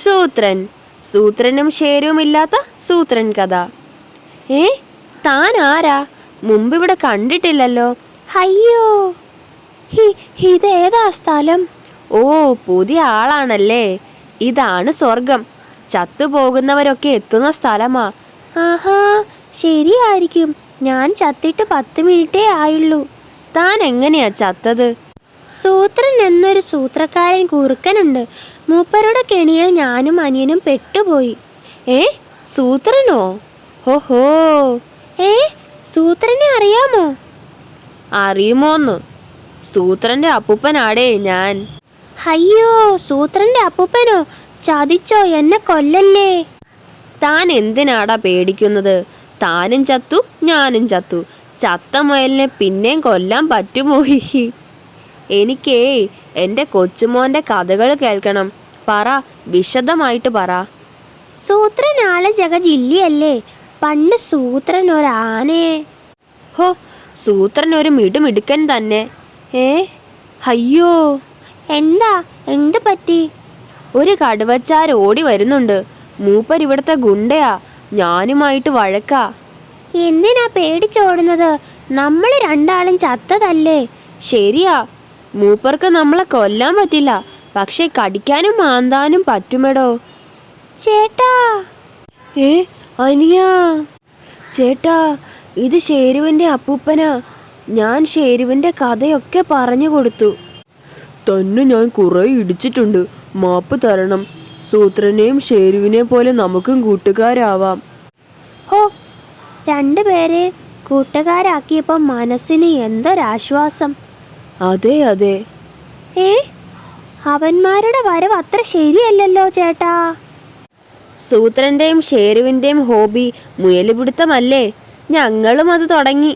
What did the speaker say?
സൂത്രൻ. സൂത്രനും ഷേരുവുമില്ലാത്ത സൂത്രൻ കഥ. താൻ ആരാ? മുമ്പിവിടെ കണ്ടിട്ടില്ലല്ലോ. അയ്യോ, ഇതേതാ സ്ഥലം? ഓ, പുതിയ ആളാണല്ലേ. ഇതാണ് സ്വർഗം. ചത്തുപോകുന്നവരൊക്കെ എത്തുന്ന സ്ഥലമാ. ആഹാ, ശരിയായിരിക്കും. ഞാൻ ചത്തിട്ട് 10 മിനിറ്റേ ആയുള്ളൂ. താൻ എങ്ങനെയാ ചത്തത്? സൂത്രൻ എന്നൊരു സൂത്രക്കാരൻ കുറുക്കനുണ്ട്. മൂപ്പരുടെ കെണിയിൽ ഞാനും അനിയനും പെട്ടുപോയി. സൂത്രനോ? ഓഹോ, സൂത്രനെ അറിയാമോ? അറിയുമോന്ന്? സൂത്രന്റെ അപ്പൂപ്പനാടേ ഞാൻ. അയ്യോ, സൂത്രന്റെ അപ്പൂപ്പനോ? ചതിച്ചോ? എന്നെ കൊല്ലല്ലേ. താൻ എന്തിനാടാ പേടിക്കുന്നത്? താനും ചത്തു, ഞാനും ചത്തു. ചത്ത മുയലിനെ പിന്നെയും കൊല്ലാൻ പറ്റുമോ? എനിക്കേ എൻ്റെ കൊച്ചുമോൻ്റെ കഥകൾ കേൾക്കണം. പറ, വിശദമായിട്ട് പറ. സൂത്രൻ ആള് ജഗജില്ലിയല്ലേ. പണ്ട് സൂത്രൻ ഒരാനയെ. ഹോ, സൂത്രൻ ഒരു മിടുമിടുക്കൻ തന്നെ. അയ്യോ, എന്ത് പറ്റി? ഒരു കടുവച്ചാർ ഓടി വരുന്നുണ്ട്. മൂപ്പർ ഇവിടുത്തെ ഗുണ്ടയാ. ഞാനുമായിട്ട് വഴക്കാ. എന്തിനാ പേടിച്ചോടുന്നത്? നമ്മൾ രണ്ടാളും ചത്തതല്ലേ. ശരിയാ, മൂപ്പർക്ക് നമ്മളെ കൊല്ലാൻ പറ്റില്ല. പക്ഷെ കടിക്കാനും മാന്താനും പറ്റുമെടോ. ചേട്ടാ. അനിയാ. ചേട്ടാ, ഇത് ഷേരുവിൻ്റെ അപ്പൂപ്പനാ. ഞാൻ ഷേരുവിൻ്റെ കഥയൊക്കെ പറഞ്ഞു കൊടുത്തു. തന്നെ ഞാൻ കുറെ ഇടിച്ചിട്ടുണ്ട്. മാപ്പ് തരണം. സൂത്രനെയും ഷേരുവിനെ പോലെ നമുക്കും കൂട്ടുകാരാവാം. ഹോ, രണ്ടുപേരെ കൂട്ടുകാരാക്കിയപ്പോൾ മനസ്സിന് എന്തൊരാശ്വാസം. അതെ അതെ. അവന്മാരുടെ വരവ് അത്ര ശരിയല്ലല്ലോ ചേട്ടാ. സൂത്രന്റെയും ഷേരുവിന്റെയും ഹോബി മുയലുപിടുത്തമല്ലേ? ഞങ്ങളും അത് തുടങ്ങി.